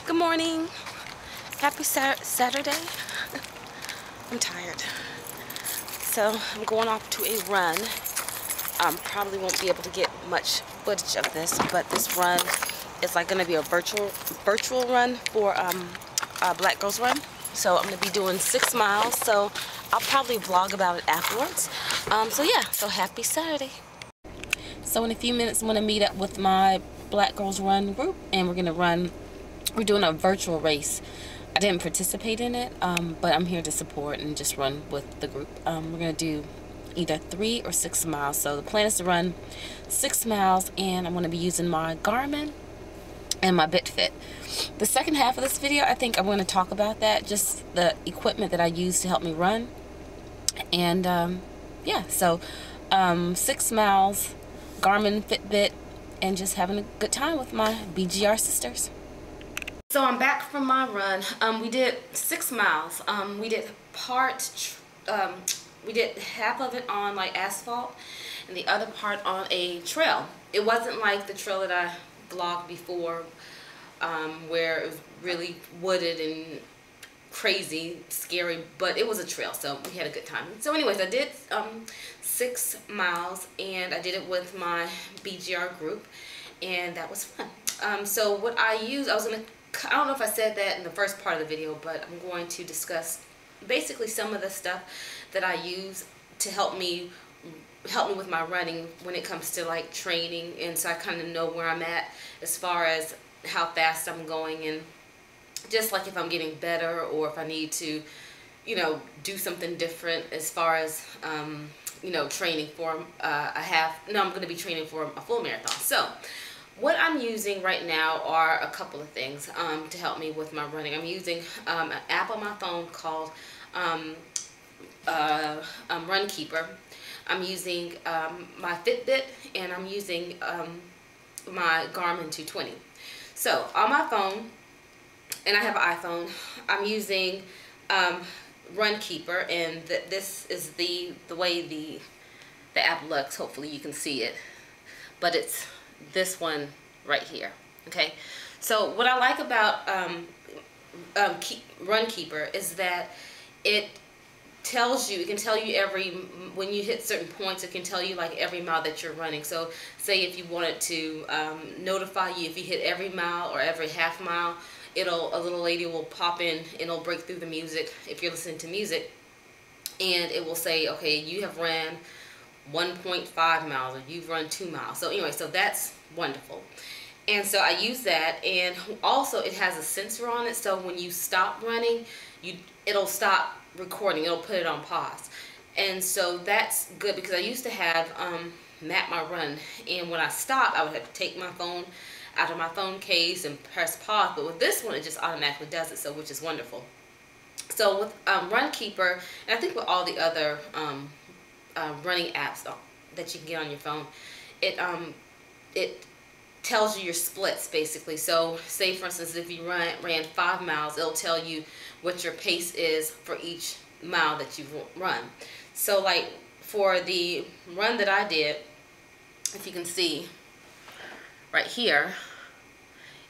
Good morning. Happy Saturday. I'm tired. So I'm going off to a run. Probably won't be able to get much footage of this, but this run is like going to be a virtual run for Black Girls Run. So I'm going to be doing 6 miles. So I'll probably vlog about it afterwards. So yeah, so happy Saturday. So in a few minutes I'm going to meet up with my Black Girls Run group, and we're going to run. We're doing a virtual race. I didn't participate in it, but I'm here to support and just run with the group. We're going to do either 3 or 6 miles. So the plan is to run 6 miles, and I'm going to be using my Garmin and my BitFit. The second half of this video, I think I'm going to talk about that, just the equipment that I use to help me run. And yeah, so 6 miles, Garmin, Fitbit, and just having a good time with my BGR sisters. So I'm back from my run. We did 6 miles. We did we did half of it on like asphalt and the other part on a trail. It wasn't like the trail that I vlogged before, where it was really wooded and crazy, scary, but it was a trail, so we had a good time. So anyways, I did 6 miles, and I did it with my BGR group, and that was fun. So what I used, I don't know if I said that in the first part of the video, but I'm going to discuss basically some of the stuff that I use to help me with my running when it comes to like training, and so I kind of know where I'm at as far as how fast I'm going, and just like if I'm getting better or if I need to, you know, do something different as far as you know, training for I'm going to be training for a full marathon. So what I'm using right now are a couple of things to help me with my running. I'm using an app on my phone called Runkeeper. I'm using my Fitbit, and I'm using my Garmin 220. So on my phone, and I have an iPhone, I'm using Runkeeper, and this is the way the app looks. Hopefully you can see it, but it's this one right here. Okay, so what I like about Runkeeper is that it can tell you when you hit certain points, it can tell you like every mile that you're running. So say if you wanted to notify you if you hit every mile or every half mile, a little lady will pop in and it'll break through the music if you're listening to music, and it will say, okay, you have ran 1.5 miles or you've run 2 miles. So anyway, so that's wonderful. And so I use that, and also it has a sensor on it, so when you stop running, it'll stop recording, it'll put it on pause. And so that's good, because I used to have Map My Run, and when I stopped, I would have to take my phone out of my phone case and press pause, but with this one it just automatically does it, so which is wonderful. So with Runkeeper, and I think with all the other running apps that you can get on your phone, it tells you your splits basically. So say for instance, if you ran 5 miles, it'll tell you what your pace is for each mile that you run. So like for the run that I did, if you can see right here,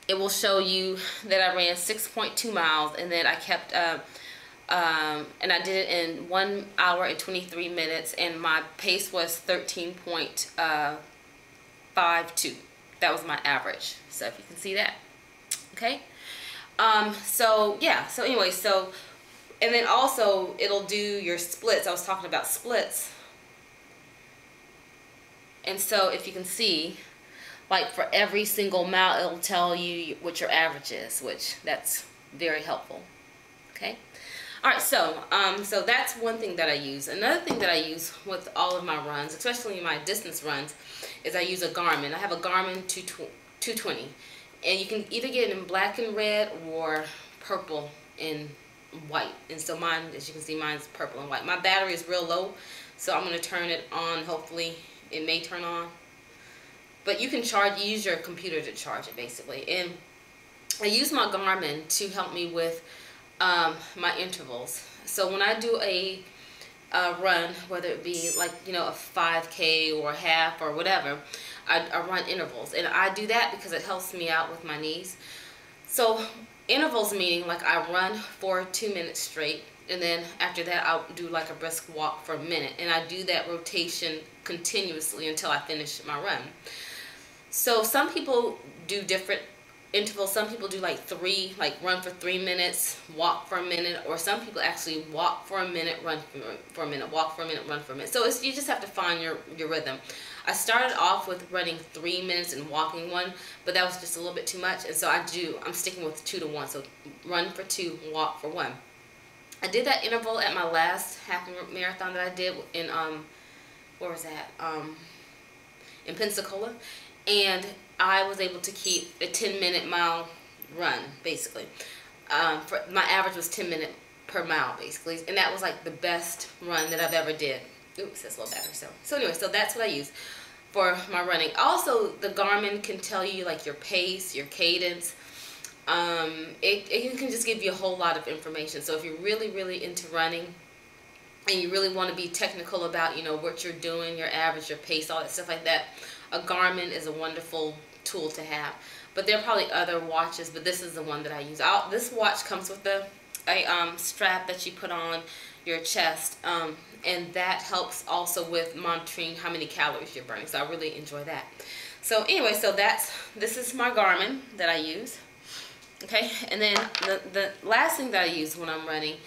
it will show you that I ran 6.2 miles, and then I kept and I did it in 1 hour and 23 minutes, and my pace was 13.52. That was my average. So if you can see that, okay. So yeah, so anyway, so, and then also it'll do your splits. I was talking about splits, and so if you can see, like for every single mile, it'll tell you what your average is, which that's very helpful. Okay. All right, so so that's one thing that I use. Another thing that I use with all of my runs, especially my distance runs, is I use a Garmin. I have a Garmin 220, and you can either get it in black and red or purple and white. And so mine, as you can see, mine's purple and white. My battery is real low, so I'm going to turn it on. Hopefully it may turn on. But you can use your computer to charge it basically. And I use my Garmin to help me with my intervals. So when I do a run, whether it be like, you know, a 5K or a half or whatever, I run intervals. And I do that because it helps me out with my knees. So intervals meaning like I run for 2 minutes straight, and then after that I'll do like a brisk walk for a minute, and I do that rotation continuously until I finish my run. So some people do different intervals. Some people do like run for 3 minutes, walk for a minute, or some people actually walk for a minute, run for a minute, walk for a minute, run for a minute. So you just have to find your rhythm. I started off with running 3 minutes and walking 1, but that was just a little bit too much, and so I'm sticking with 2 to 1. So run for 2, walk for 1. I did that interval at my last half marathon that I did in where was that? In Pensacola, and I was able to keep a 10-minute mile run basically. My average was 10 minutes per mile basically, and that was like the best run that I've ever did. Oops, that's a little better. So anyway, so that's what I use for my running. Also, the Garmin can tell you like your pace, your cadence. It can just give you a whole lot of information. So if you're really into running and you really want to be technical about, you know, what you're doing, your average, your pace, all that stuff like that, a Garmin is a wonderful tool to have. But there are probably other watches, but this is the one that I use. This watch comes with a strap that you put on your chest, and that helps also with monitoring how many calories you're burning. So I really enjoy that. So anyway, so this is my Garmin that I use. Okay, and then the last thing that I use when I'm running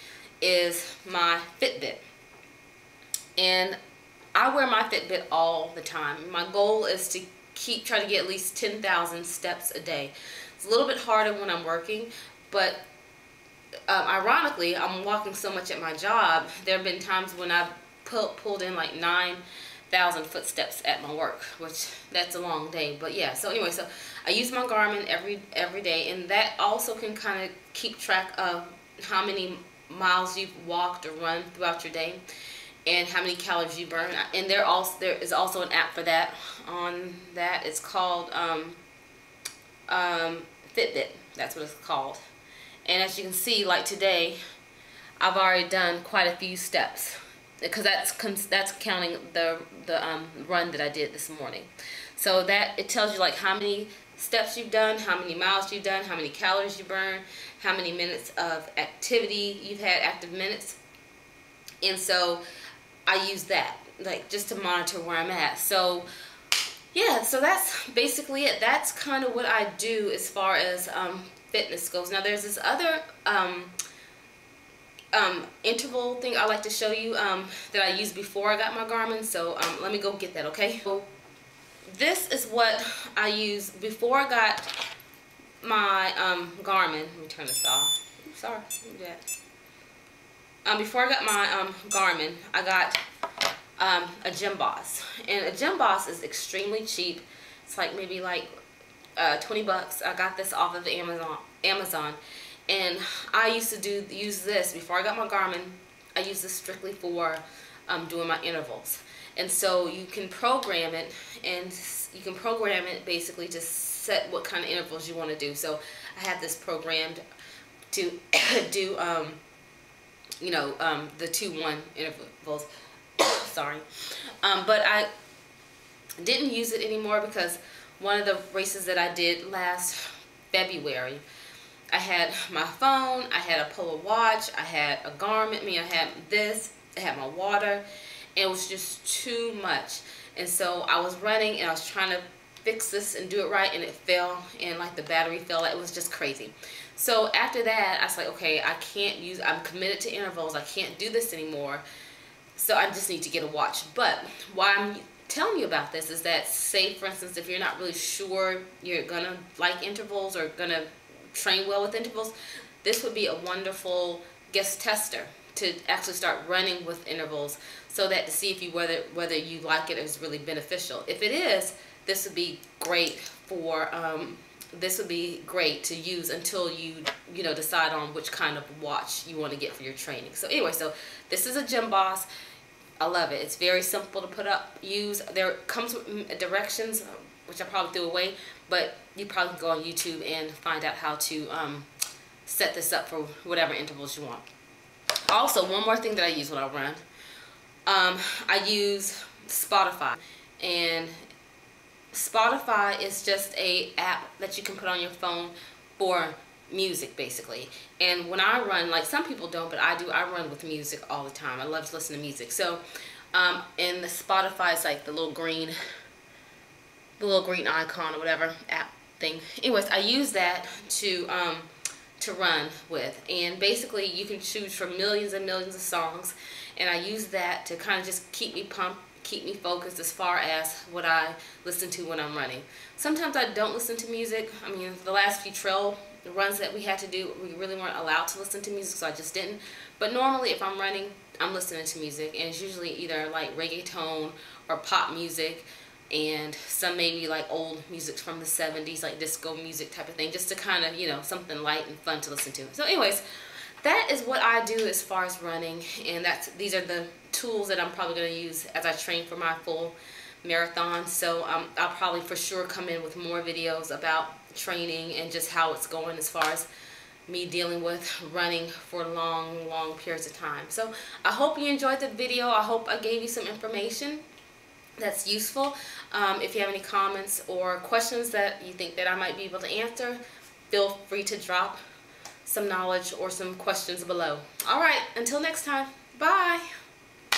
is my Fitbit. And I wear my Fitbit all the time. My goal is to try to get at least 10,000 steps a day. It's a little bit harder when I'm working, but ironically, I'm walking so much at my job. There have been times when I've pulled in like 9,000 footsteps at my work, which that's a long day. But yeah, so anyway, so I use my Garmin every day, and that also can kind of keep track of how many miles you've walked or run throughout your day, and how many calories you burn. And there is also an app for that. On that, it's called Fitbit. That's what it's called. And as you can see, like today, I've already done quite a few steps, because that's counting the run that I did this morning. So that it tells you like how many steps you've done, how many miles you've done, how many calories you burn, how many minutes of activity you've had, active minutes. And so I use that like just to monitor where I'm at. So yeah, so that's basically it. That's kind of what I do as far as fitness goes. Now there's this other interval thing I like to show you that I used before I got my Garmin. So let me go get that, okay? So this is what I used before I got my Garmin. Let me turn this off. Oops, sorry, let me do that. Before I got my Garmin, I got a Gym Boss, and a Gym Boss is extremely cheap. It's like maybe like 20 bucks. I got this off of Amazon, and I used to use this before I got my Garmin. I use this strictly for doing my intervals, and so you can program it, and you can program it basically to set what kind of intervals you want to do. So I have this programmed to do you know, the 2-1 intervals. Sorry, but I didn't use it anymore because one of the races that I did last February, I had my phone, I had a Polo watch, I had a Garmin, I had this, I had my water, and it was just too much. And so I was running and I was trying to fix this and do it right, and it fell, and like the battery fell. It was just crazy. So after that, I was like, okay, I'm committed to intervals. I can't do this anymore. So I just need to get a watch. But why I'm telling you about this is that, say for instance, if you're not really sure you're gonna like intervals or gonna train well with intervals, this would be a wonderful guest tester to actually start running with intervals, so that to see if whether you like it is really beneficial. If it is, this would be great for this would be great to use until you decide on which kind of watch you want to get for your training. So anyway, so this is a Gym Boss. I love it. It's very simple to put up, use. There comes with directions, which I probably threw away, but you probably can go on YouTube and find out how to set this up for whatever intervals you want. Also, one more thing that I use when I run, I use Spotify, and Spotify is just a app that you can put on your phone for music basically. And when I run, like some people don't, but I do, I run with music all the time. I love to listen to music. So in the Spotify, it's like the little green icon or whatever app thing. Anyways, I use that to run with, and basically you can choose from millions and millions of songs, and I use that to kind of just keep me pumped, keep me focused as far as what I listen to when I'm running. Sometimes I don't listen to music. I mean, the last few trail runs that we had to do, we really weren't allowed to listen to music, so I just didn't. But normally if I'm running, I'm listening to music, and it's usually either like reggaeton or pop music, and some maybe like old music from the 70s, like disco music type of thing, just to kind of, you know, something light and fun to listen to. So anyways, that is what I do as far as running, and these are the tools that I'm probably going to use as I train for my full marathon. So I'll probably for sure come in with more videos about training and just how it's going as far as me dealing with running for long periods of time. So I hope you enjoyed the video. I hope I gave you some information that's useful. If you have any comments or questions that you think that I might be able to answer, feel free to drop some knowledge or some questions below. All right, until next time, bye.